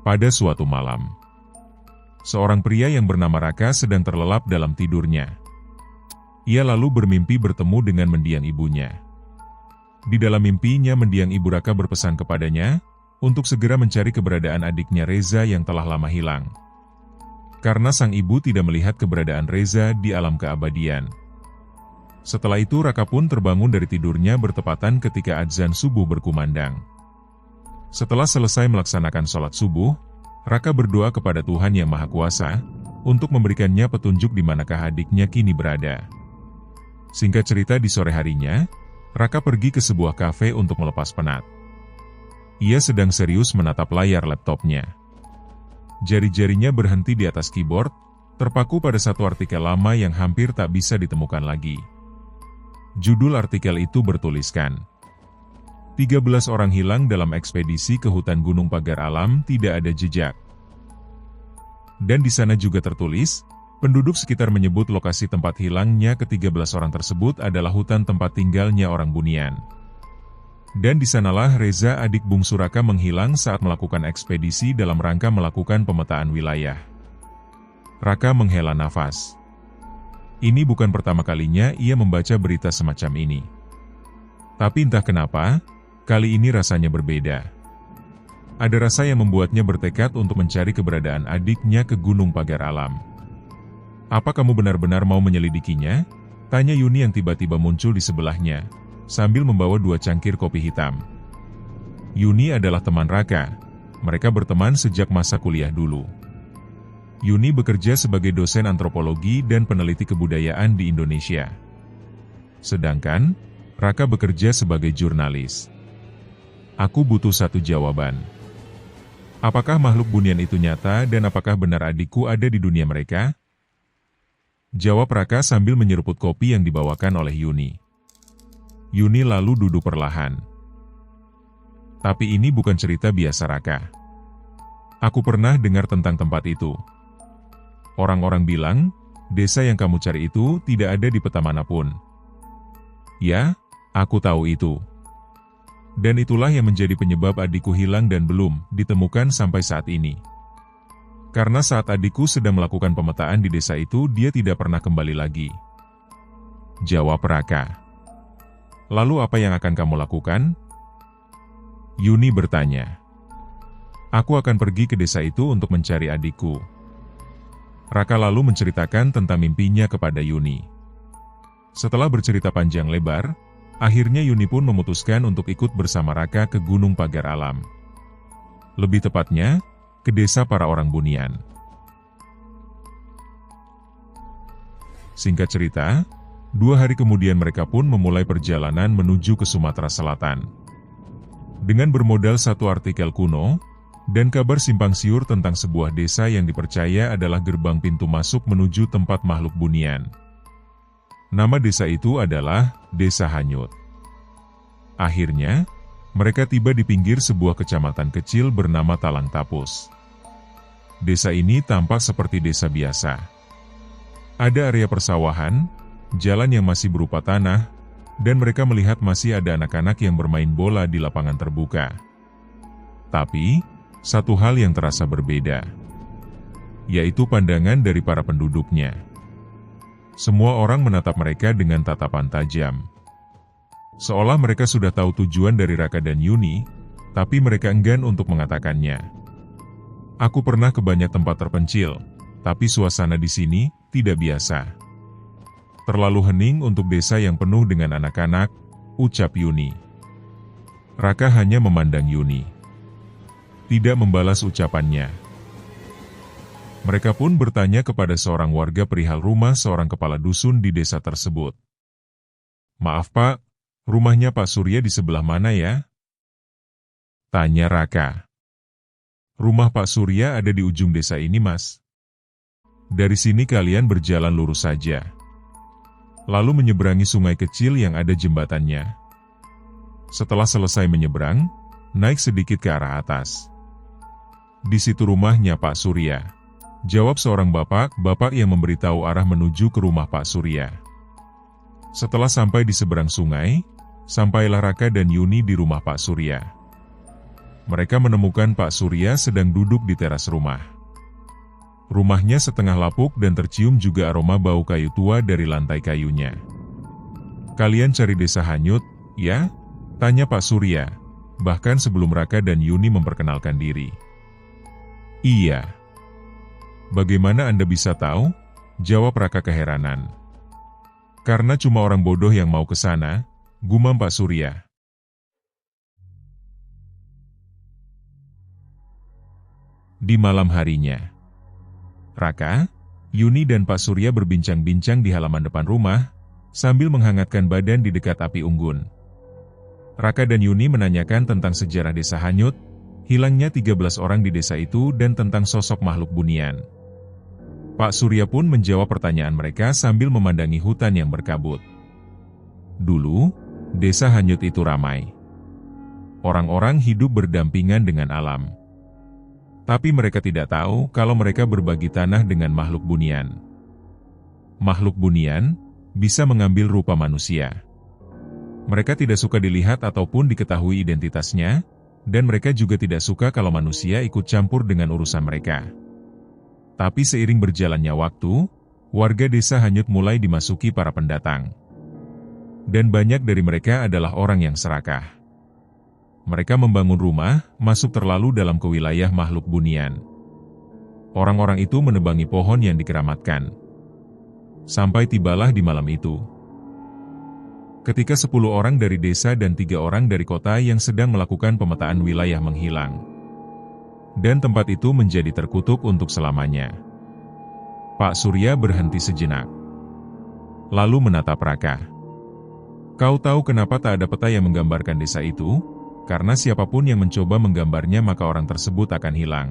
Pada suatu malam, seorang pria yang bernama Raka sedang terlelap dalam tidurnya. Ia lalu bermimpi bertemu dengan mendiang ibunya. Di dalam mimpinya, mendiang ibu Raka berpesan kepadanya untuk segera mencari keberadaan adiknya Reza yang telah lama hilang. Karena sang ibu tidak melihat keberadaan Reza di alam keabadian. Setelah itu Raka pun terbangun dari tidurnya bertepatan ketika adzan subuh berkumandang. Setelah selesai melaksanakan sholat subuh, Raka berdoa kepada Tuhan Yang Maha Kuasa untuk memberikannya petunjuk di manakah adiknya kini berada. Singkat cerita, di sore harinya, Raka pergi ke sebuah kafe untuk melepas penat. Ia sedang serius menatap layar laptopnya. Jari-jarinya berhenti di atas keyboard, terpaku pada satu artikel lama yang hampir tak bisa ditemukan lagi. Judul artikel itu bertuliskan, 13 orang hilang dalam ekspedisi ke hutan Gunung Pagar Alam, tidak ada jejak. Dan di sana juga tertulis, penduduk sekitar menyebut lokasi tempat hilangnya ke-13 orang tersebut adalah hutan tempat tinggalnya orang Bunian. Dan di sanalah Reza, adik bungsu Raka, menghilang saat melakukan ekspedisi dalam rangka melakukan pemetaan wilayah. Raka menghela nafas. Ini bukan pertama kalinya ia membaca berita semacam ini. Tapi entah kenapa, kali ini rasanya berbeda. Ada rasa yang membuatnya bertekad untuk mencari keberadaan adiknya ke Gunung Pagar Alam. "Apa kamu benar-benar mau menyelidikinya?" tanya Yuni yang tiba-tiba muncul di sebelahnya, sambil membawa 2 cangkir kopi hitam. Yuni adalah teman Raka. Mereka berteman sejak masa kuliah dulu. Yuni bekerja sebagai dosen antropologi dan peneliti kebudayaan di Indonesia. Sedangkan, Raka bekerja sebagai jurnalis. "Aku butuh satu jawaban. Apakah makhluk Bunian itu nyata dan apakah benar adikku ada di dunia mereka?" Jawab Raka sambil menyeruput kopi yang dibawakan oleh Yuni. Yuni lalu duduk perlahan. "Tapi ini bukan cerita biasa, Raka. Aku pernah dengar tentang tempat itu. Orang-orang bilang, desa yang kamu cari itu tidak ada di peta manapun." "Ya, aku tahu itu. Dan itulah yang menjadi penyebab adikku hilang dan belum ditemukan sampai saat ini. Karena saat adikku sedang melakukan pemetaan di desa itu, dia tidak pernah kembali lagi." Jawab Raka. "Lalu apa yang akan kamu lakukan?" Yuni bertanya. "Aku akan pergi ke desa itu untuk mencari adikku." Raka lalu menceritakan tentang mimpinya kepada Yuni. Setelah bercerita panjang lebar, akhirnya Yuni pun memutuskan untuk ikut bersama Raka ke Gunung Pagar Alam. Lebih tepatnya, ke desa para orang Bunian. Singkat cerita, 2 hari kemudian mereka pun memulai perjalanan menuju ke Sumatera Selatan. Dengan bermodal satu artikel kuno, dan kabar simpang siur tentang sebuah desa yang dipercaya adalah gerbang pintu masuk menuju tempat makhluk Bunian. Nama desa itu adalah Desa Hanyut. Akhirnya, mereka tiba di pinggir sebuah kecamatan kecil bernama Talang Tapus. Desa ini tampak seperti desa biasa. Ada area persawahan, jalan yang masih berupa tanah, dan mereka melihat masih ada anak-anak yang bermain bola di lapangan terbuka. Tapi, satu hal yang terasa berbeda, yaitu pandangan dari para penduduknya. Semua orang menatap mereka dengan tatapan tajam. Seolah mereka sudah tahu tujuan dari Raka dan Yuni, tapi mereka enggan untuk mengatakannya. "Aku pernah ke banyak tempat terpencil, tapi suasana di sini tidak biasa. Terlalu hening untuk desa yang penuh dengan anak-anak," ucap Yuni. Raka hanya memandang Yuni, tidak membalas ucapannya. Mereka pun bertanya kepada seorang warga perihal rumah seorang kepala dusun di desa tersebut. "Maaf Pak, rumahnya Pak Surya di sebelah mana ya?" tanya Raka. "Rumah Pak Surya ada di ujung desa ini, Mas. Dari sini kalian berjalan lurus saja, lalu menyeberangi sungai kecil yang ada jembatannya. Setelah selesai menyeberang, naik sedikit ke arah atas. Di situ rumahnya Pak Surya," jawab seorang bapak yang memberitahu arah menuju ke rumah Pak Surya. Setelah sampai di seberang sungai, sampailah Raka dan Yuni di rumah Pak Surya. Mereka menemukan Pak Surya sedang duduk di teras rumah. Rumahnya setengah lapuk dan tercium juga aroma bau kayu tua dari lantai kayunya. "Kalian cari desa hanyut, ya?" tanya Pak Surya, bahkan sebelum Raka dan Yuni memperkenalkan diri. "Iya." "Bagaimana Anda bisa tahu?" jawab Raka keheranan. "Karena cuma orang bodoh yang mau ke sana," gumam Pak Surya. Di malam harinya, Raka, Yuni dan Pak Surya berbincang-bincang di halaman depan rumah, sambil menghangatkan badan di dekat api unggun. Raka dan Yuni menanyakan tentang sejarah desa hanyut, hilangnya 13 orang di desa itu dan tentang sosok makhluk bunian. Pak Surya pun menjawab pertanyaan mereka sambil memandangi hutan yang berkabut. Dulu, desa hanyut itu ramai. Orang-orang hidup berdampingan dengan alam. Tapi mereka tidak tahu kalau mereka berbagi tanah dengan makhluk bunian. Makhluk bunian bisa mengambil rupa manusia. Mereka tidak suka dilihat ataupun diketahui identitasnya, dan mereka juga tidak suka kalau manusia ikut campur dengan urusan mereka. Tapi seiring berjalannya waktu, warga desa hanyut mulai dimasuki para pendatang. Dan banyak dari mereka adalah orang yang serakah. Mereka membangun rumah, masuk terlalu dalam ke wilayah makhluk bunian. Orang-orang itu menebangi pohon yang dikeramatkan. Sampai tibalah di malam itu. Ketika 10 orang dari desa dan 3 orang dari kota yang sedang melakukan pemetaan wilayah menghilang. Dan tempat itu menjadi terkutuk untuk selamanya. Pak Surya berhenti sejenak. Lalu menatap Raka. "Kau tahu kenapa tak ada peta yang menggambarkan desa itu? Karena siapapun yang mencoba menggambarnya maka orang tersebut akan hilang."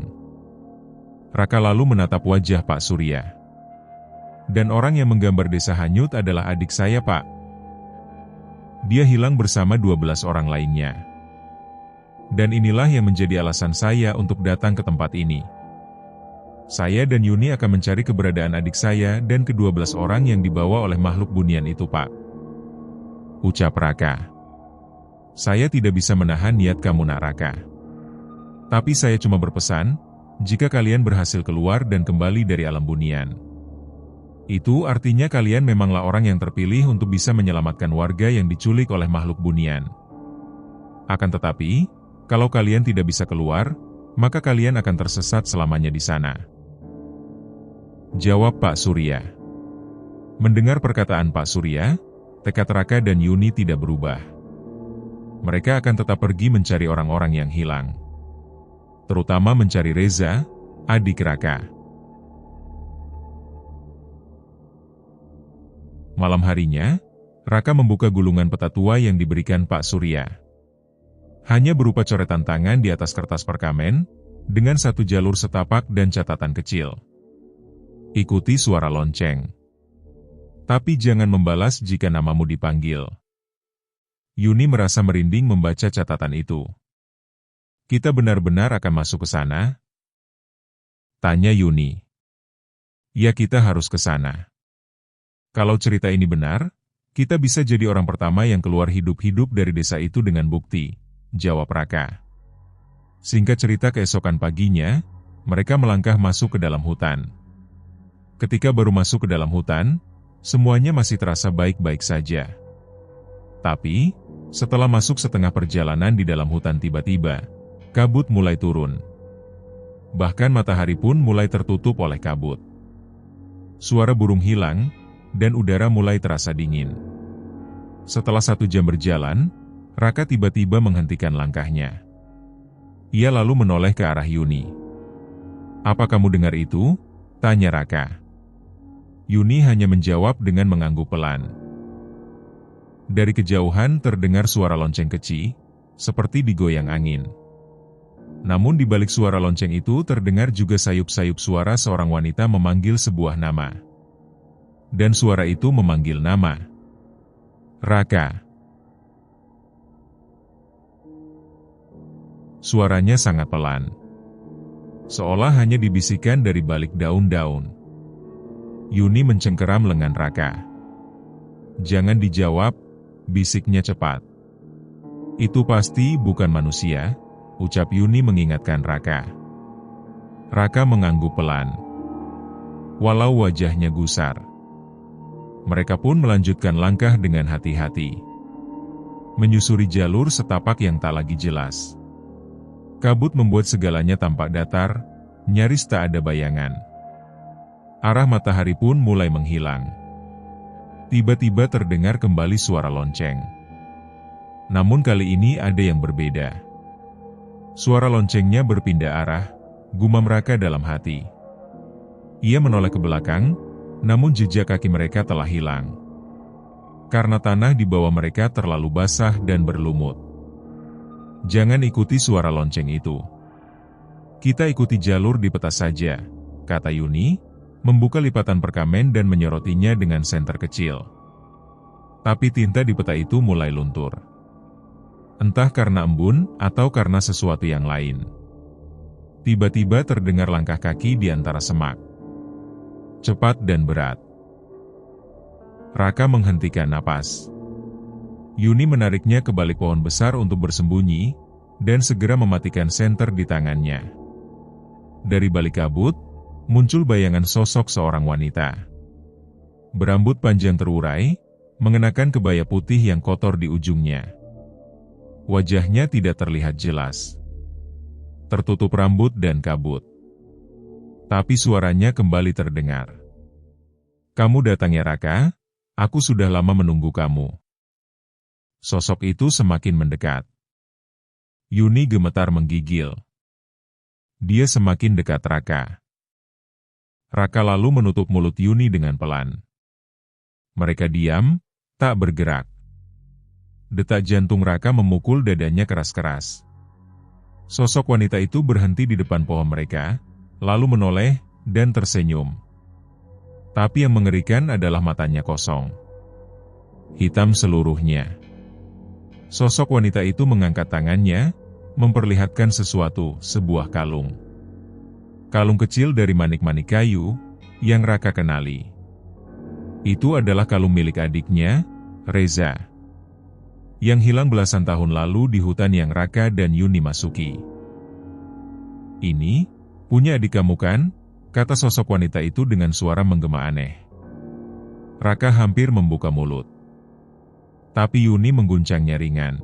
Raka lalu menatap wajah Pak Surya. "Dan orang yang menggambar desa hanyut adalah adik saya, Pak. Dia hilang bersama 12 orang lainnya. Dan inilah yang menjadi alasan saya untuk datang ke tempat ini. Saya dan Yuni akan mencari keberadaan adik saya dan ke-12 orang yang dibawa oleh makhluk bunian itu, Pak," ucap Raka. "Saya tidak bisa menahan niat kamu, Nak Raka. Tapi saya cuma berpesan, jika kalian berhasil keluar dan kembali dari alam bunian, itu artinya kalian memanglah orang yang terpilih untuk bisa menyelamatkan warga yang diculik oleh makhluk bunian. Akan tetapi, kalau kalian tidak bisa keluar, maka kalian akan tersesat selamanya di sana," jawab Pak Surya. Mendengar perkataan Pak Surya, tekad Raka dan Yuni tidak berubah. Mereka akan tetap pergi mencari orang-orang yang hilang. Terutama mencari Reza, adik Raka. Malam harinya, Raka membuka gulungan peta tua yang diberikan Pak Surya. Hanya berupa coretan tangan di atas kertas perkamen, dengan satu jalur setapak dan catatan kecil. "Ikuti suara lonceng. Tapi jangan membalas jika namamu dipanggil." Yuni merasa merinding membaca catatan itu. "Kita benar-benar akan masuk ke sana?" tanya Yuni. "Ya, kita harus ke sana. Kalau cerita ini benar, kita bisa jadi orang pertama yang keluar hidup-hidup dari desa itu dengan bukti," jawab Raka. Singkat cerita, keesokan paginya, mereka melangkah masuk ke dalam hutan. Ketika baru masuk ke dalam hutan, semuanya masih terasa baik-baik saja. Tapi, setelah masuk setengah perjalanan di dalam hutan tiba-tiba, kabut mulai turun. Bahkan matahari pun mulai tertutup oleh kabut. Suara burung hilang, dan udara mulai terasa dingin. Setelah 1 jam berjalan, Raka tiba-tiba menghentikan langkahnya. Ia lalu menoleh ke arah Yuni. "Apa kamu dengar itu?" tanya Raka. Yuni hanya menjawab dengan mengangguk pelan. Dari kejauhan terdengar suara lonceng kecil, seperti digoyang angin. Namun di balik suara lonceng itu terdengar juga sayup-sayup suara seorang wanita memanggil sebuah nama. Dan suara itu memanggil nama Raka. Suaranya sangat pelan, seolah hanya dibisikkan dari balik daun-daun. Yuni mencengkeram lengan Raka. "Jangan dijawab," bisiknya cepat. "Itu pasti bukan manusia, ucap Yuni mengingatkan Raka. Raka mengangguk pelan. Walau wajahnya gusar. Mereka pun melanjutkan langkah dengan hati-hati. Menyusuri jalur setapak yang tak lagi jelas. Kabut membuat segalanya tampak datar, nyaris tak ada bayangan. Arah matahari pun mulai menghilang. Tiba-tiba terdengar kembali suara lonceng. Namun kali ini ada yang berbeda. Suara loncengnya berpindah arah, gumam Raka dalam hati. Ia menoleh ke belakang, namun jejak kaki mereka telah hilang. Karena tanah di bawah mereka terlalu basah dan berlumut. Jangan ikuti suara lonceng itu. Kita ikuti jalur di peta saja, kata Yuni, membuka lipatan perkamen dan menyorotinya dengan senter kecil. Tapi tinta di peta itu mulai luntur. Entah karena embun atau karena sesuatu yang lain. Tiba-tiba terdengar langkah kaki di antara semak. Cepat dan berat. Raka menghentikan napas. Yuni menariknya ke balik pohon besar untuk bersembunyi, dan segera mematikan senter di tangannya. Dari balik kabut, muncul bayangan sosok seorang wanita. Berambut panjang terurai, mengenakan kebaya putih yang kotor di ujungnya. Wajahnya tidak terlihat jelas. Tertutup rambut dan kabut. Tapi suaranya kembali terdengar. Kamu datang ya Raka? Aku sudah lama menunggu kamu. Sosok itu semakin mendekat. Yuni gemetar menggigil. Dia semakin dekat Raka. Raka lalu menutup mulut Yuni dengan pelan. Mereka diam, tak bergerak. Detak jantung Raka memukul dadanya keras-keras. Sosok wanita itu berhenti di depan pohon mereka, lalu menoleh dan tersenyum. Tapi yang mengerikan adalah matanya kosong. Hitam seluruhnya. Sosok wanita itu mengangkat tangannya, memperlihatkan sesuatu, sebuah kalung. Kalung kecil dari manik-manik kayu, yang Raka kenali. Itu adalah kalung milik adiknya, Reza. Yang hilang belasan tahun lalu di hutan yang Raka dan Yuni masuki. Ini, punya adik kamu kan? Kata sosok wanita itu dengan suara menggema aneh. Raka hampir membuka mulut. Tapi Yuni mengguncangnya ringan.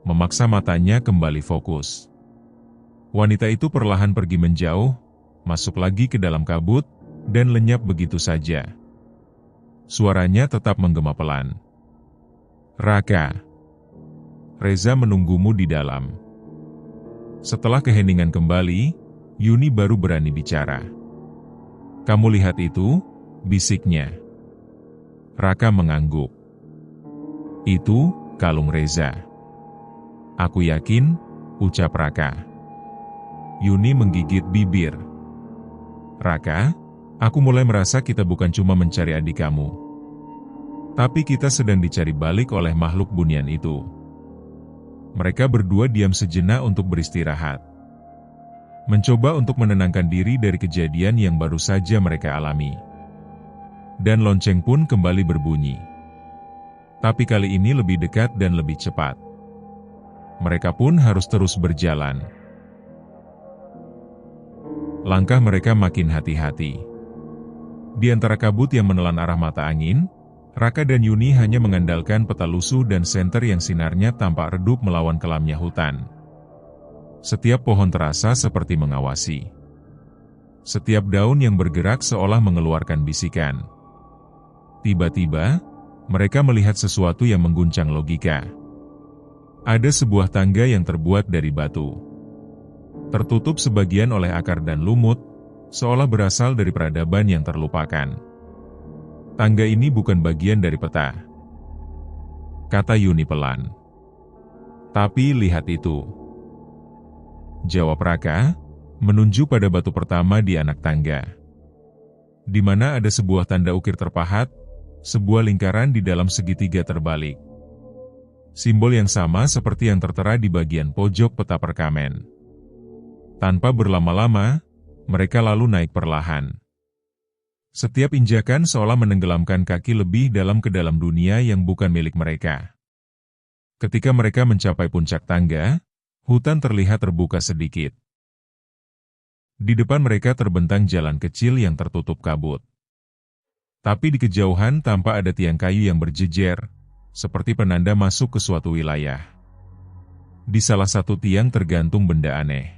Memaksa matanya kembali fokus. Wanita itu perlahan pergi menjauh, masuk lagi ke dalam kabut, dan lenyap begitu saja. Suaranya tetap menggema pelan. Raka, Reza menunggumu di dalam. Setelah keheningan kembali, Yuni baru berani bicara. Kamu lihat itu? Bisiknya. Raka mengangguk. Itu kalung Reza. Aku yakin, ucap Raka. Yuni menggigit bibir. Raka, aku mulai merasa kita bukan cuma mencari adik kamu. Tapi kita sedang dicari balik oleh makhluk bunian itu. Mereka berdua diam sejenak untuk beristirahat. Mencoba untuk menenangkan diri dari kejadian yang baru saja mereka alami. Dan lonceng pun kembali berbunyi. Tapi kali ini lebih dekat dan lebih cepat. Mereka pun harus terus berjalan. Langkah mereka makin hati-hati. Di antara kabut yang menelan arah mata angin, Raka dan Yuni hanya mengandalkan peta lusuh dan senter yang sinarnya tampak redup melawan kelamnya hutan. Setiap pohon terasa seperti mengawasi. Setiap daun yang bergerak seolah mengeluarkan bisikan. Tiba-tiba, mereka melihat sesuatu yang mengguncang logika. Ada sebuah tangga yang terbuat dari batu. Tertutup sebagian oleh akar dan lumut, seolah berasal dari peradaban yang terlupakan. Tangga ini bukan bagian dari peta, kata Yuni pelan. Tapi lihat itu, jawab Raka, menunjuk pada batu pertama di anak tangga. Di mana ada sebuah tanda ukir terpahat, sebuah lingkaran di dalam segitiga terbalik. Simbol yang sama seperti yang tertera di bagian pojok peta perkamen. Tanpa berlama-lama, mereka lalu naik perlahan. Setiap injakan seolah menenggelamkan kaki lebih dalam ke dalam dunia yang bukan milik mereka. Ketika mereka mencapai puncak tangga, Hutan terlihat terbuka sedikit. Di depan mereka terbentang jalan kecil yang tertutup kabut. Tapi di kejauhan tampak ada tiang kayu yang berjejer, seperti penanda masuk ke suatu wilayah. Di salah satu tiang tergantung benda aneh.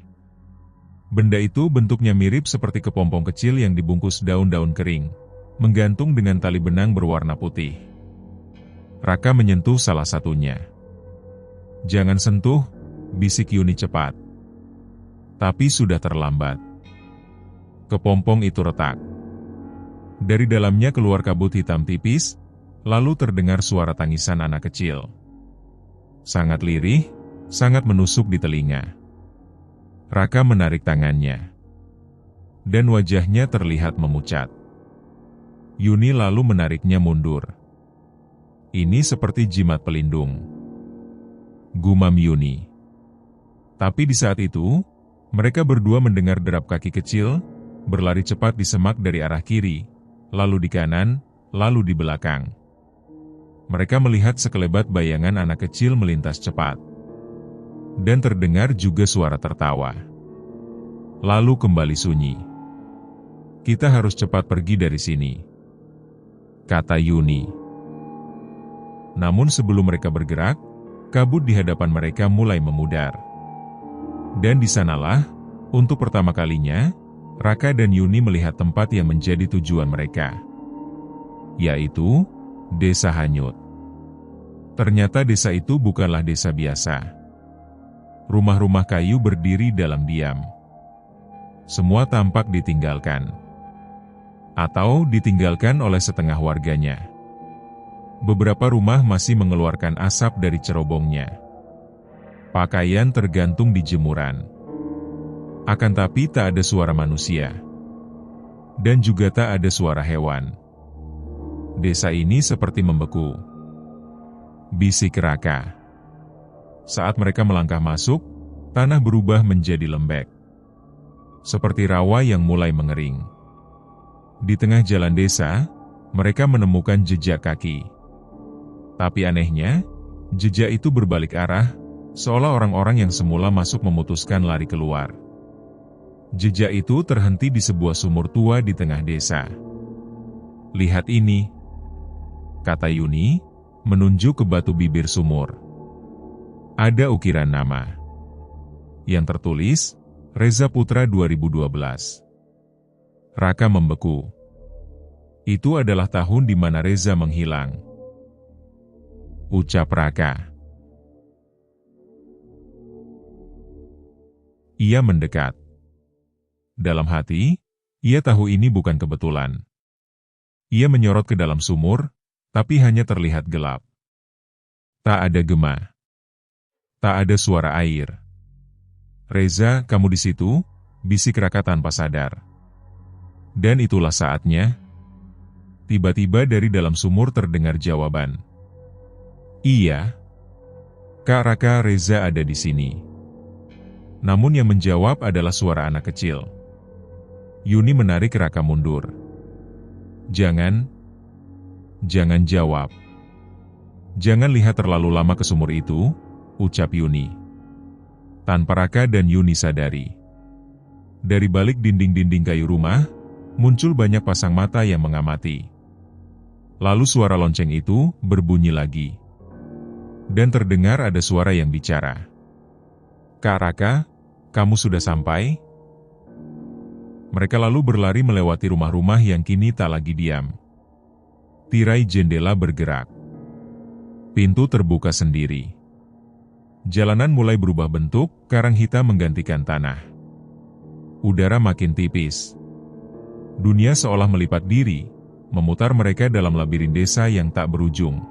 Benda itu bentuknya mirip seperti kepompong kecil yang dibungkus daun-daun kering, menggantung dengan tali benang berwarna putih. Raka menyentuh salah satunya. "Jangan sentuh," bisik Yuni cepat. Tapi sudah terlambat. Kepompong itu retak. Dari dalamnya keluar kabut hitam tipis, lalu terdengar suara tangisan anak kecil. Sangat lirih, sangat menusuk di telinga. Raka menarik tangannya. Dan wajahnya terlihat memucat. Yuni lalu menariknya mundur. "Ini seperti jimat pelindung," gumam Yuni. Tapi di saat itu, mereka berdua mendengar derap kaki kecil, berlari cepat di semak dari arah kiri, lalu di kanan, lalu di belakang. Mereka melihat sekelebat bayangan anak kecil melintas cepat. Dan terdengar juga suara tertawa. Lalu kembali sunyi. "Kita harus cepat pergi dari sini," kata Yuni. Namun sebelum mereka bergerak, kabut di hadapan mereka mulai memudar. Dan di sanalah, untuk pertama kalinya, Raka dan Yuni melihat tempat yang menjadi tujuan mereka, yaitu Desa Hanyut. Ternyata desa itu bukanlah desa biasa. Rumah-rumah kayu berdiri dalam diam. Semua tampak ditinggalkan. Atau ditinggalkan oleh setengah warganya. Beberapa rumah masih mengeluarkan asap dari cerobongnya. Pakaian tergantung di jemuran. Akan tapi tak ada suara manusia. Dan juga tak ada suara hewan. Desa ini seperti membeku. Bisik Raka. Saat mereka melangkah masuk, tanah berubah menjadi lembek. Seperti rawa yang mulai mengering. Di tengah jalan desa, mereka menemukan jejak kaki. Tapi anehnya, jejak itu berbalik arah, seolah orang-orang yang semula masuk memutuskan lari keluar. Jejak itu terhenti di sebuah sumur tua di tengah desa. "Lihat ini," kata Yuni, menunjuk ke batu bibir sumur. Ada ukiran nama. Yang tertulis, Reza Putra 2012. Raka membeku. Itu adalah tahun di mana Reza menghilang. Ucap Raka. Ia mendekat. Dalam hati, ia tahu ini bukan kebetulan. Ia menyorot ke dalam sumur, tapi hanya terlihat gelap. Tak ada gema. Tak ada suara air. "Reza, kamu di situ?" bisik Raka tanpa sadar. Dan itulah saatnya. Tiba-tiba dari dalam sumur terdengar jawaban. "Iya. Kak Raka, Reza ada di sini." Namun yang menjawab adalah suara anak kecil. Yuni menarik Raka mundur. Jangan jawab. Jangan lihat terlalu lama ke sumur itu," ucap Yuni. Tanpa Raka dan Yuni sadari. Dari balik dinding-dinding kayu rumah, muncul banyak pasang mata yang mengamati. Lalu suara lonceng itu berbunyi lagi. Dan terdengar ada suara yang bicara. "Kak Raka, kamu sudah sampai?" Mereka lalu berlari melewati rumah-rumah yang kini tak lagi diam. Tirai jendela bergerak. Pintu terbuka sendiri. Jalanan mulai berubah bentuk, karang hitam menggantikan tanah. Udara makin tipis. Dunia seolah melipat diri, memutar mereka dalam labirin desa yang tak berujung.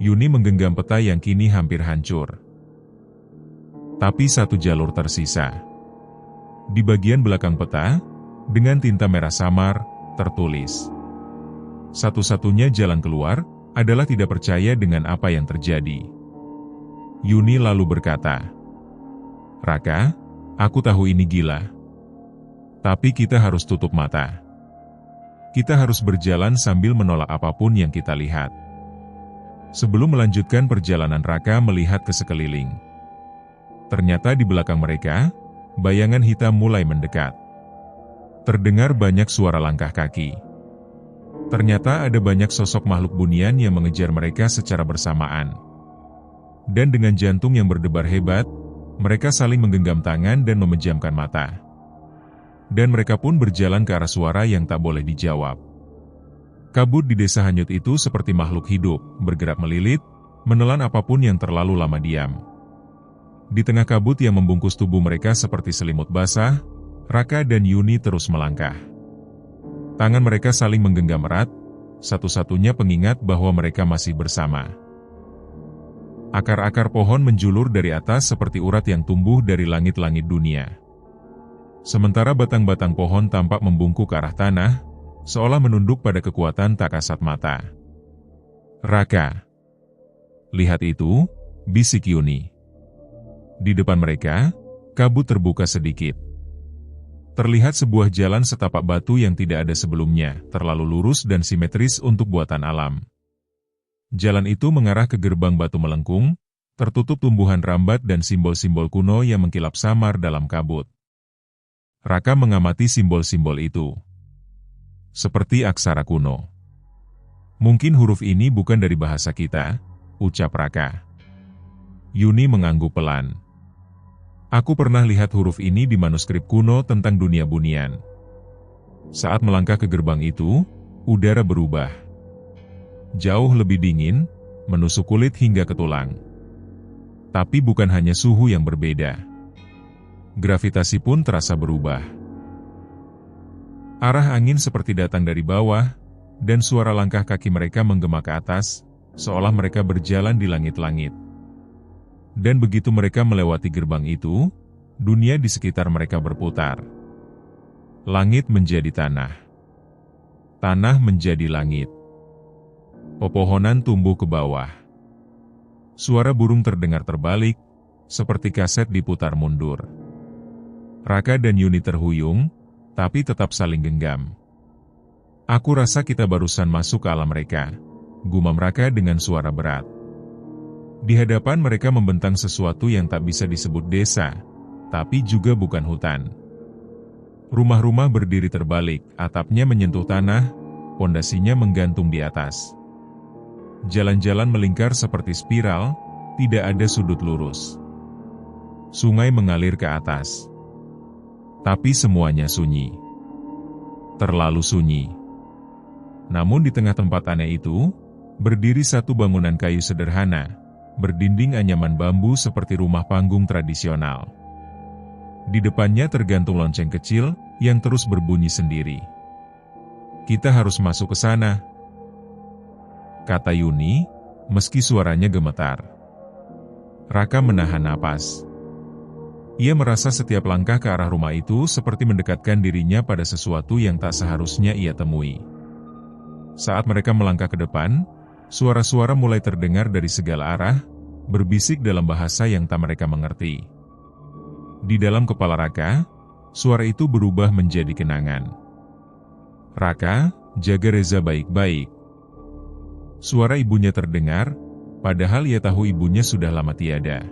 Yuni menggenggam peta yang kini hampir hancur. Tapi satu jalur tersisa. Di bagian belakang peta, dengan tinta merah samar, tertulis. Satu-satunya jalan keluar adalah tidak percaya dengan apa yang terjadi. Yuni lalu berkata, "Raka, aku tahu ini gila. Tapi kita harus tutup mata. Kita harus berjalan sambil menolak apapun yang kita lihat." Sebelum melanjutkan perjalanan, Raka melihat ke sekeliling. Ternyata di belakang mereka, bayangan hitam mulai mendekat. Terdengar banyak suara langkah kaki. Ternyata ada banyak sosok makhluk bunian yang mengejar mereka secara bersamaan. Dan dengan jantung yang berdebar hebat, mereka saling menggenggam tangan dan memejamkan mata. Dan mereka pun berjalan ke arah suara yang tak boleh dijawab. Kabut di desa hanyut itu seperti makhluk hidup, bergerak melilit, menelan apapun yang terlalu lama diam. Di tengah kabut yang membungkus tubuh mereka seperti selimut basah, Raka dan Yuni terus melangkah. Tangan mereka saling menggenggam erat, satu-satunya pengingat bahwa mereka masih bersama. Akar-akar pohon menjulur dari atas seperti urat yang tumbuh dari langit-langit dunia. Sementara batang-batang pohon tampak membungkuk ke arah tanah, seolah menunduk pada kekuatan tak kasat mata. "Raka, lihat itu," bisik Yuni. Di depan mereka, kabut terbuka sedikit. Terlihat sebuah jalan setapak batu yang tidak ada sebelumnya, terlalu lurus dan simetris untuk buatan alam. Jalan itu mengarah ke gerbang batu melengkung, tertutup tumbuhan rambat dan simbol-simbol kuno yang mengkilap samar dalam kabut. Raka mengamati simbol-simbol itu. Seperti aksara kuno. "Mungkin huruf ini bukan dari bahasa kita," ucap Raka. Yuni mengangguk pelan. "Aku pernah lihat huruf ini di manuskrip kuno tentang dunia bunian." Saat melangkah ke gerbang itu, udara berubah. Jauh lebih dingin, menusuk kulit hingga ke tulang. Tapi bukan hanya suhu yang berbeda. Gravitasi pun terasa berubah. Arah angin seperti datang dari bawah, dan suara langkah kaki mereka menggema ke atas, seolah mereka berjalan di langit-langit. Dan begitu mereka melewati gerbang itu, dunia di sekitar mereka berputar. Langit menjadi tanah. Tanah menjadi langit. Pepohonan tumbuh ke bawah. Suara burung terdengar terbalik, seperti kaset diputar mundur. Raka dan Yuni terhuyung, tapi tetap saling genggam. "Aku rasa kita barusan masuk ke alam mereka," gumam Raka dengan suara berat. Di hadapan mereka membentang sesuatu yang tak bisa disebut desa, tapi juga bukan hutan. Rumah-rumah berdiri terbalik, atapnya menyentuh tanah, pondasinya menggantung di atas. Jalan-jalan melingkar seperti spiral, tidak ada sudut lurus. Sungai mengalir ke atas. Tapi semuanya sunyi. Terlalu sunyi. Namun di tengah tempat aneh itu, berdiri satu bangunan kayu sederhana, berdinding anyaman bambu seperti rumah panggung tradisional. Di depannya tergantung lonceng kecil, yang terus berbunyi sendiri. "Kita harus masuk ke sana," kata Yuni, meski suaranya gemetar. Raka menahan napas. Ia merasa setiap langkah ke arah rumah itu seperti mendekatkan dirinya pada sesuatu yang tak seharusnya ia temui. Saat mereka melangkah ke depan, suara-suara mulai terdengar dari segala arah, berbisik dalam bahasa yang tak mereka mengerti. Di dalam kepala Raka, suara itu berubah menjadi kenangan. "Raka, jaga Reza baik-baik." Suara ibunya terdengar, padahal ia tahu ibunya sudah lama tiada.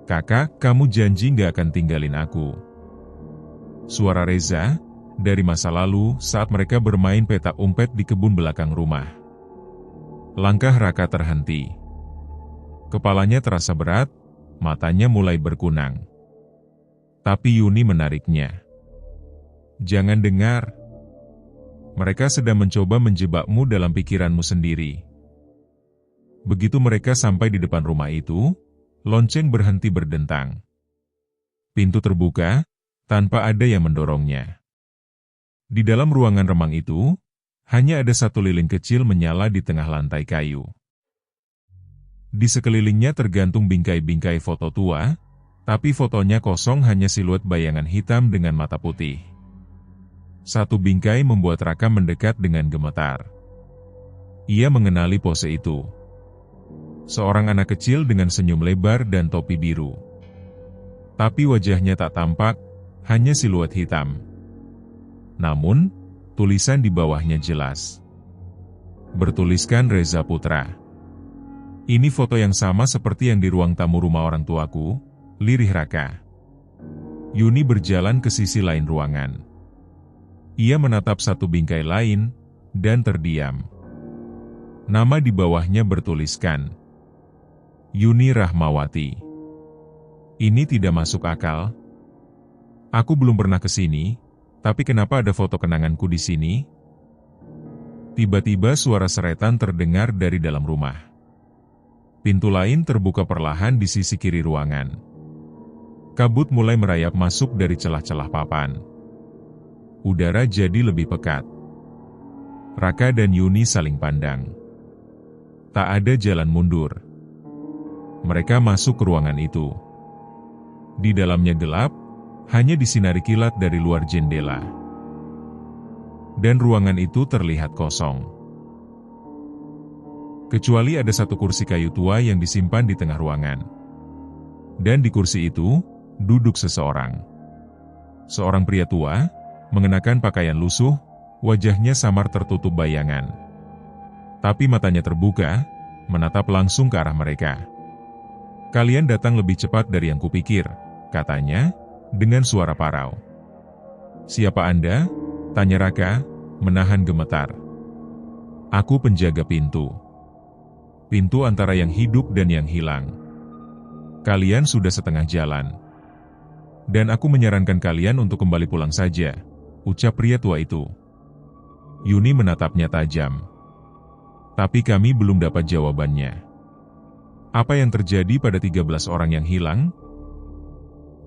"Kakak, kamu janji gak akan tinggalin aku." Suara Reza, dari masa lalu saat mereka bermain petak umpet di kebun belakang rumah. Langkah Raka terhenti. Kepalanya terasa berat, matanya mulai berkunang. Tapi Yuni menariknya. "Jangan dengar. Mereka sedang mencoba menjebakmu dalam pikiranmu sendiri." Begitu mereka sampai di depan rumah itu, lonceng berhenti berdentang. Pintu terbuka, tanpa ada yang mendorongnya. Di dalam ruangan remang itu, hanya ada satu lilin kecil menyala di tengah lantai kayu. Di sekelilingnya tergantung bingkai-bingkai foto tua, tapi fotonya kosong, hanya siluet bayangan hitam dengan mata putih. Satu bingkai membuat Raka mendekat dengan gemetar. Ia mengenali pose itu. Seorang anak kecil dengan senyum lebar dan topi biru. Tapi wajahnya tak tampak, hanya siluet hitam. Namun, tulisan di bawahnya jelas. Bertuliskan Reza Putra. "Ini foto yang sama seperti yang di ruang tamu rumah orang tuaku," lirih Raka. Yuni berjalan ke sisi lain ruangan. Ia menatap satu bingkai lain, dan terdiam. Nama di bawahnya bertuliskan, Yuni Rahmawati. Ini tidak masuk akal. Aku belum pernah ke sini, tapi kenapa ada foto kenanganku di sini? Tiba-tiba suara seretan terdengar dari dalam rumah. Pintu lain terbuka perlahan di sisi kiri ruangan. Kabut mulai merayap masuk dari celah-celah papan. Udara jadi lebih pekat. Raka dan Yuni saling pandang. Tak ada jalan mundur. Mereka masuk ke ruangan itu. Di dalamnya gelap, hanya disinari kilat dari luar jendela. Dan ruangan itu terlihat kosong. Kecuali ada satu kursi kayu tua yang disimpan di tengah ruangan. Dan di kursi itu, duduk seseorang. Seorang pria tua, mengenakan pakaian lusuh, wajahnya samar tertutup bayangan. Tapi matanya terbuka, menatap langsung ke arah mereka. Kalian datang lebih cepat dari yang kupikir, katanya, dengan suara parau. Siapa Anda? Tanya Raka, menahan gemetar. Aku penjaga pintu. Pintu antara yang hidup dan yang hilang. Kalian sudah setengah jalan. Dan aku menyarankan kalian untuk kembali pulang saja, ucap pria tua itu. Yuni menatapnya tajam. Tapi kami belum dapat jawabannya. Apa yang terjadi pada 13 orang yang hilang?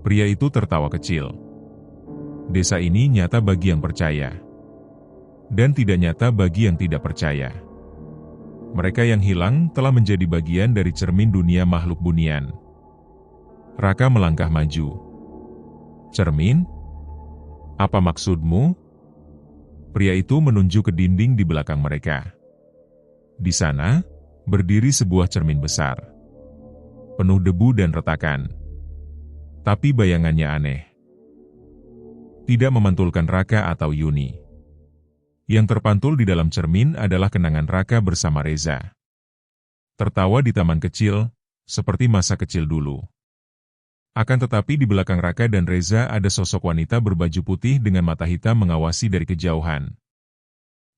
Pria itu tertawa kecil. Desa ini nyata bagi yang percaya. Dan tidak nyata bagi yang tidak percaya. Mereka yang hilang telah menjadi bagian dari cermin dunia makhluk bunian. Raka melangkah maju. Cermin? Apa maksudmu? Pria itu menunjuk ke dinding di belakang mereka. Di sana, berdiri sebuah cermin besar. Penuh debu dan retakan. Tapi bayangannya aneh. Tidak memantulkan Raka atau Yuni. Yang terpantul di dalam cermin adalah kenangan Raka bersama Reza. Tertawa di taman kecil, seperti masa kecil dulu. Akan tetapi di belakang Raka dan Reza ada sosok wanita berbaju putih dengan mata hitam mengawasi dari kejauhan.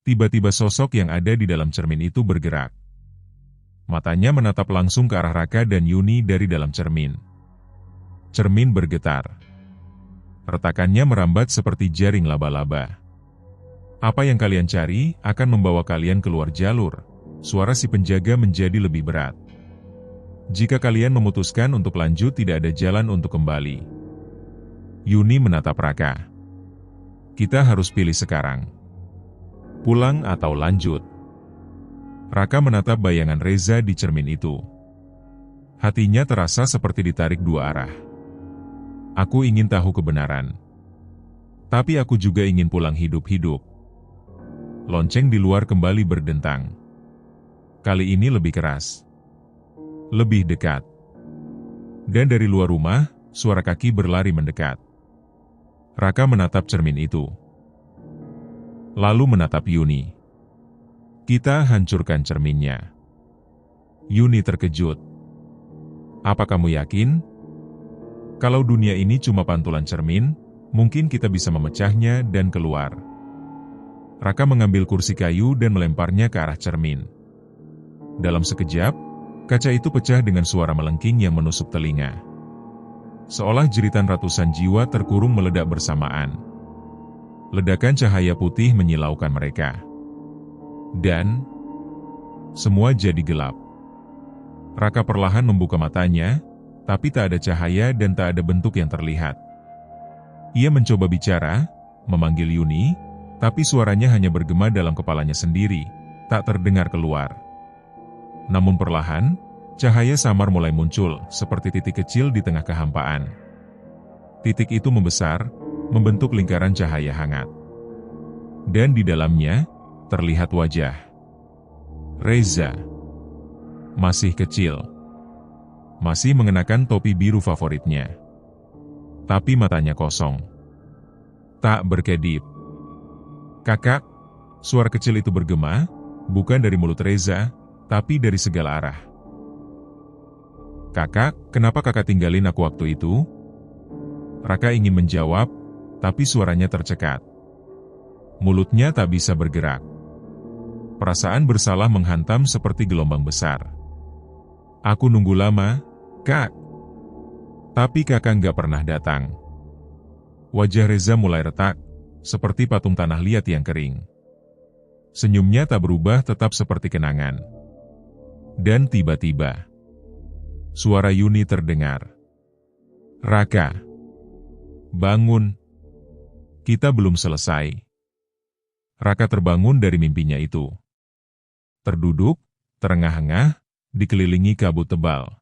Tiba-tiba sosok yang ada di dalam cermin itu bergerak. Matanya menatap langsung ke arah Raka dan Yuni dari dalam cermin. Cermin bergetar. Retakannya merambat seperti jaring laba-laba. Apa yang kalian cari akan membawa kalian keluar jalur. Suara si penjaga menjadi lebih berat. Jika kalian memutuskan untuk lanjut, tidak ada jalan untuk kembali. Yuni menatap Raka. Kita harus pilih sekarang. Pulang atau lanjut. Raka menatap bayangan Reza di cermin itu. Hatinya terasa seperti ditarik dua arah. Aku ingin tahu kebenaran. Tapi aku juga ingin pulang hidup-hidup. Lonceng di luar kembali berdentang. Kali ini lebih keras. Lebih dekat. Dan dari luar rumah, suara kaki berlari mendekat. Raka menatap cermin itu. Lalu menatap Yuni. Kita hancurkan cerminnya. Yuni terkejut. Apa kamu yakin? Kalau dunia ini cuma pantulan cermin, mungkin kita bisa memecahnya dan keluar. Raka mengambil kursi kayu dan melemparnya ke arah cermin. Dalam sekejap, kaca itu pecah dengan suara melengking yang menusuk telinga. Seolah jeritan ratusan jiwa terkurung meledak bersamaan. Ledakan cahaya putih menyilaukan mereka. Dan semua jadi gelap. Raka perlahan membuka matanya, tapi tak ada cahaya dan tak ada bentuk yang terlihat. Ia mencoba bicara, memanggil Yuni, tapi suaranya hanya bergema dalam kepalanya sendiri, tak terdengar keluar. Namun perlahan, cahaya samar mulai muncul, seperti titik kecil di tengah kehampaan. Titik itu membesar, membentuk lingkaran cahaya hangat. Dan di dalamnya, terlihat wajah. Reza. Masih kecil. Masih mengenakan topi biru favoritnya. Tapi matanya kosong. Tak berkedip. Kakak, suara kecil itu bergema, bukan dari mulut Reza, tapi dari segala arah. "Kakak, kenapa kakak tinggalin aku waktu itu?" Raka ingin menjawab, tapi suaranya tercekat. Mulutnya tak bisa bergerak. Perasaan bersalah menghantam seperti gelombang besar. "Aku nunggu lama, Kak. Tapi kakak nggak pernah datang." Wajah Reza mulai retak, seperti patung tanah liat yang kering. Senyumnya tak berubah, tetap seperti kenangan. Dan tiba-tiba, suara Yuni terdengar. "Raka, bangun. Kita belum selesai." Raka terbangun dari mimpinya itu. Terduduk, terengah-engah, dikelilingi kabut tebal.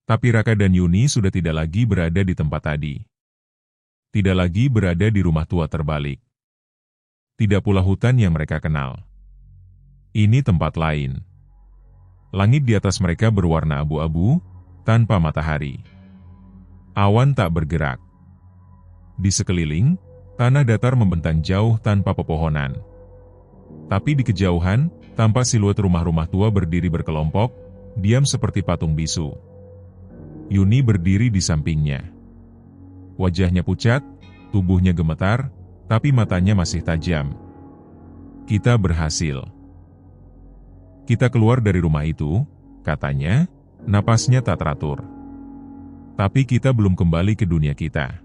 Tapi Raka dan Yuni sudah tidak lagi berada di tempat tadi. Tidak lagi berada di rumah tua terbalik. Tidak pula hutan yang mereka kenal. Ini tempat lain. Langit di atas mereka berwarna abu-abu, tanpa matahari. Awan tak bergerak. Di sekeliling, tanah datar membentang jauh tanpa pepohonan. Tapi di kejauhan, tampak siluet rumah-rumah tua berdiri berkelompok, diam seperti patung bisu. Yuni berdiri di sampingnya. Wajahnya pucat, tubuhnya gemetar, tapi matanya masih tajam. "Kita berhasil. Kita keluar dari rumah itu," katanya, napasnya tak teratur. "Tapi kita belum kembali ke dunia kita.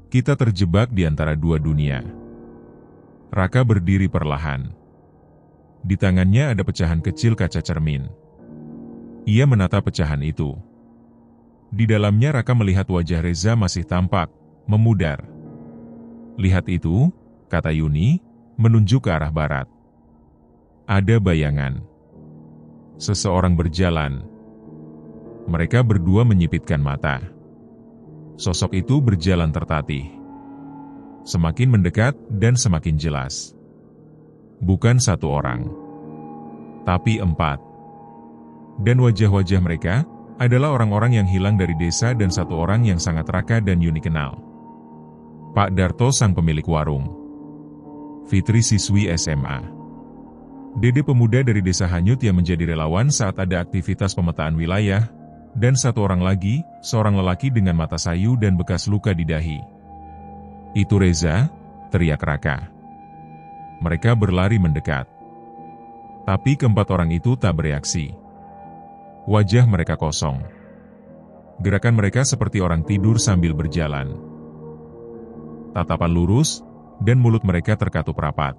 Kita terjebak di antara dua dunia." Raka berdiri perlahan. Di tangannya ada pecahan kecil kaca cermin. Ia menatap pecahan itu. Di dalamnya Raka melihat wajah Reza masih tampak, memudar. "Lihat itu," kata Yuni, menunjuk ke arah barat. Ada bayangan. Seseorang berjalan. Mereka berdua menyipitkan mata. Sosok itu berjalan tertatih. Semakin mendekat dan semakin jelas. Bukan satu orang, tapi 4. Dan wajah-wajah mereka adalah orang-orang yang hilang dari desa dan satu orang yang sangat Raka dan Yuni kenal. Pak Darto, sang pemilik warung. Fitri, siswi SMA. Dede, pemuda dari desa hanyut yang menjadi relawan saat ada aktivitas pemetaan wilayah, dan satu orang lagi, seorang lelaki dengan mata sayu dan bekas luka di dahi. "Itu Reza," teriak Raka. Mereka berlari mendekat. Tapi keempat orang itu tak bereaksi. Wajah mereka kosong. Gerakan mereka seperti orang tidur sambil berjalan. Tatapan lurus, dan mulut mereka terkatup rapat.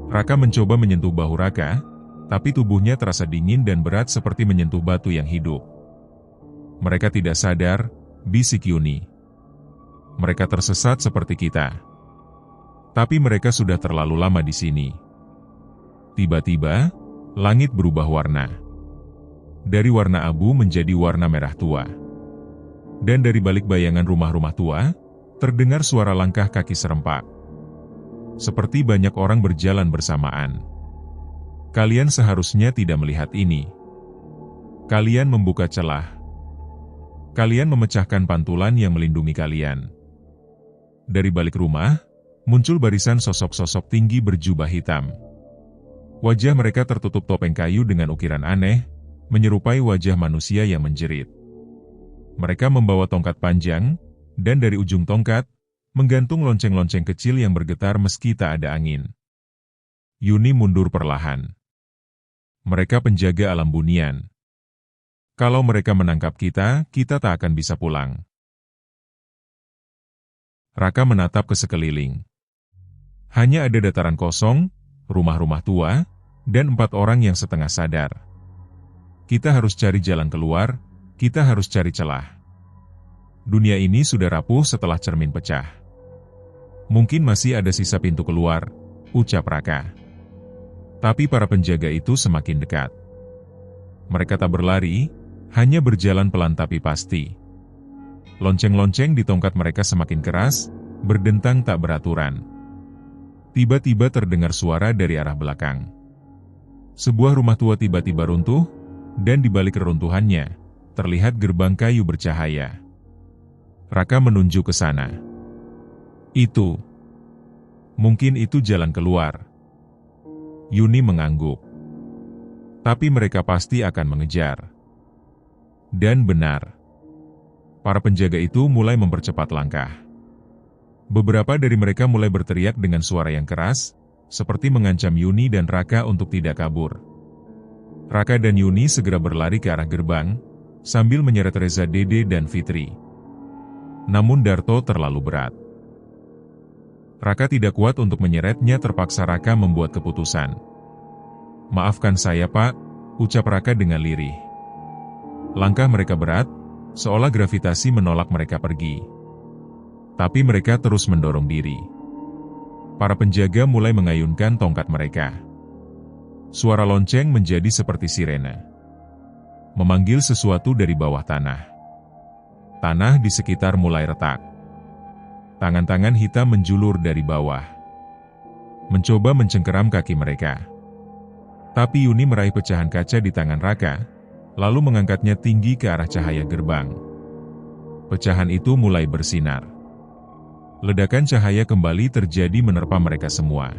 Raka mencoba menyentuh bahu Raka, tapi tubuhnya terasa dingin dan berat seperti menyentuh batu yang hidup. "Mereka tidak sadar," bisik Yuni. "Mereka tersesat seperti kita. Tapi mereka sudah terlalu lama di sini." Tiba-tiba, langit berubah warna. Dari warna abu menjadi warna merah tua. Dan dari balik bayangan rumah-rumah tua, terdengar suara langkah kaki serempak. Seperti banyak orang berjalan bersamaan. Kalian seharusnya tidak melihat ini. Kalian membuka celah. Kalian memecahkan pantulan yang melindungi kalian. Dari balik rumah, muncul barisan sosok-sosok tinggi berjubah hitam. Wajah mereka tertutup topeng kayu dengan ukiran aneh, menyerupai wajah manusia yang menjerit. Mereka membawa tongkat panjang, dan dari ujung tongkat, menggantung lonceng-lonceng kecil yang bergetar meski tak ada angin. Yuni mundur perlahan. Mereka penjaga alam bunian. Kalau mereka menangkap kita, kita tak akan bisa pulang. Raka menatap ke sekeliling. Hanya ada dataran kosong, rumah-rumah tua, dan 4 orang yang setengah sadar. Kita harus cari jalan keluar, kita harus cari celah. Dunia ini sudah rapuh setelah cermin pecah. Mungkin masih ada sisa pintu keluar, ucap Raka. Tapi para penjaga itu semakin dekat. Mereka tak berlari, hanya berjalan pelan tapi pasti. Lonceng-lonceng di tongkat mereka semakin keras, berdentang tak beraturan. Tiba-tiba terdengar suara dari arah belakang. Sebuah rumah tua tiba-tiba runtuh, dan di balik reruntuhannya, terlihat gerbang kayu bercahaya. Raka menunjuk ke sana. Itu. Mungkin itu jalan keluar. Yuni mengangguk. Tapi mereka pasti akan mengejar. Dan benar, para penjaga itu mulai mempercepat langkah. Beberapa dari mereka mulai berteriak dengan suara yang keras, seperti mengancam Yuni dan Raka untuk tidak kabur. Raka dan Yuni segera berlari ke arah gerbang, sambil menyeret Reza, Dede, dan Fitri. Namun Darto terlalu berat. Raka tidak kuat untuk menyeretnya, terpaksa Raka membuat keputusan. "Maafkan saya, Pak," ucap Raka dengan lirih. Langkah mereka berat, seolah gravitasi menolak mereka pergi. Tapi mereka terus mendorong diri. Para penjaga mulai mengayunkan tongkat mereka. Suara lonceng menjadi seperti sirene, memanggil sesuatu dari bawah tanah. Tanah di sekitar mulai retak. Tangan-tangan hitam menjulur dari bawah, mencoba mencengkeram kaki mereka. Tapi Yuni meraih pecahan kaca di tangan Raka, lalu mengangkatnya tinggi ke arah cahaya gerbang. Pecahan itu mulai bersinar. Ledakan cahaya kembali terjadi menerpa mereka semua.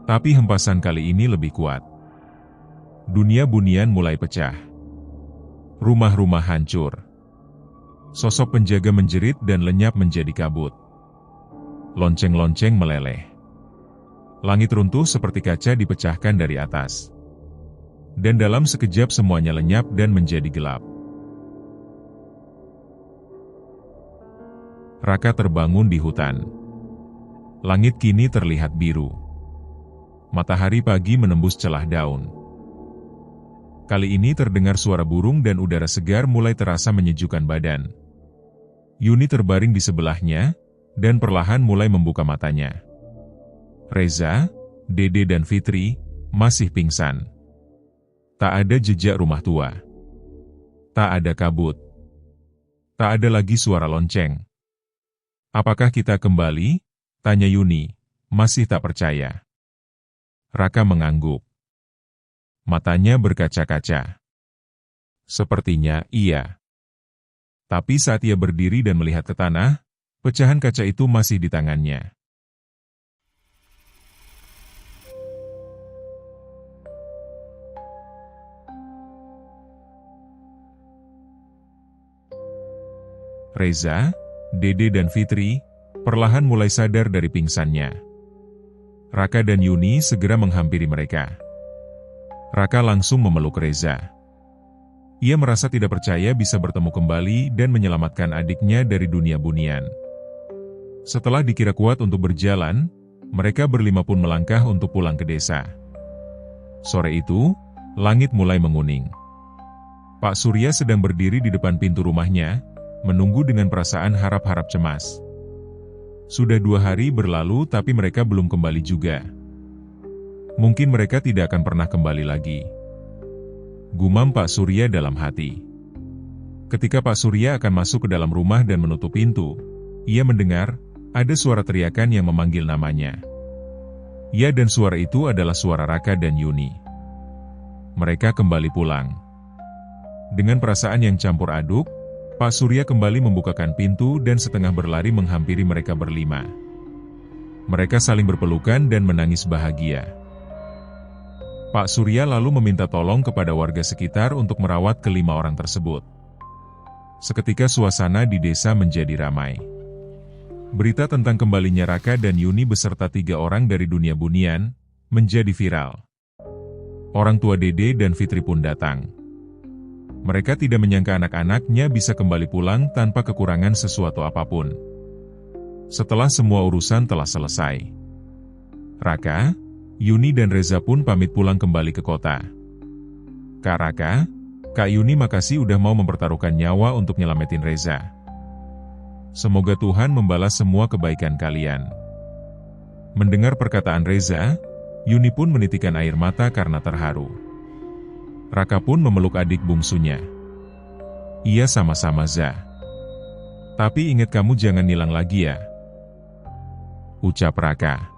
Tapi hempasan kali ini lebih kuat. Dunia bunian mulai pecah. Rumah-rumah hancur. Sosok penjaga menjerit dan lenyap menjadi kabut. Lonceng-lonceng meleleh. Langit runtuh seperti kaca dipecahkan dari atas. Dan dalam sekejap semuanya lenyap dan menjadi gelap. Raka terbangun di hutan. Langit kini terlihat biru. Matahari pagi menembus celah daun. Kali ini terdengar suara burung dan udara segar mulai terasa menyejukkan badan. Yuni terbaring di sebelahnya, dan perlahan mulai membuka matanya. Reza, Dede dan Fitri masih pingsan. Tak ada jejak rumah tua. Tak ada kabut. Tak ada lagi suara lonceng. "Apakah kita kembali?" tanya Yuni, masih tak percaya. Raka mengangguk. Matanya berkaca-kaca. Sepertinya iya. Tapi saat ia berdiri dan melihat ke tanah, pecahan kaca itu masih di tangannya. Reza, Dede dan Fitri perlahan mulai sadar dari pingsannya. Raka dan Yuni segera menghampiri mereka. Raka langsung memeluk Reza. Ia merasa tidak percaya bisa bertemu kembali dan menyelamatkan adiknya dari dunia bunian. Setelah dikira kuat untuk berjalan, mereka berlima pun melangkah untuk pulang ke desa. Sore itu, langit mulai menguning. Pak Surya sedang berdiri di depan pintu rumahnya, menunggu dengan perasaan harap-harap cemas. Sudah 2 hari berlalu tapi mereka belum kembali juga. Mungkin mereka tidak akan pernah kembali lagi. Gumam Pak Surya dalam hati. Ketika Pak Surya akan masuk ke dalam rumah dan menutup pintu, ia mendengar ada suara teriakan yang memanggil namanya. Ya, dan suara itu adalah suara Raka dan Yuni. Mereka kembali pulang. Dengan perasaan yang campur aduk, Pak Surya kembali membukakan pintu dan setengah berlari menghampiri mereka berlima. Mereka saling berpelukan dan menangis bahagia. Pak Surya lalu meminta tolong kepada warga sekitar untuk merawat kelima orang tersebut. Seketika suasana di desa menjadi ramai. Berita tentang kembalinya Raka dan Yuni beserta 3 orang dari dunia bunian menjadi viral. Orang tua Dede dan Fitri pun datang. Mereka tidak menyangka anak-anaknya bisa kembali pulang tanpa kekurangan sesuatu apapun. Setelah semua urusan telah selesai, Raka, Yuni dan Reza pun pamit pulang kembali ke kota. "Kak Raka, Kak Yuni makasih udah mau mempertaruhkan nyawa untuk nyelamatin Reza. Semoga Tuhan membalas semua kebaikan kalian." Mendengar perkataan Reza, Yuni pun menitikkan air mata karena terharu. Raka pun memeluk adik bungsunya. "Iya sama-sama Za. Tapi ingat kamu jangan hilang lagi ya," ucap Raka.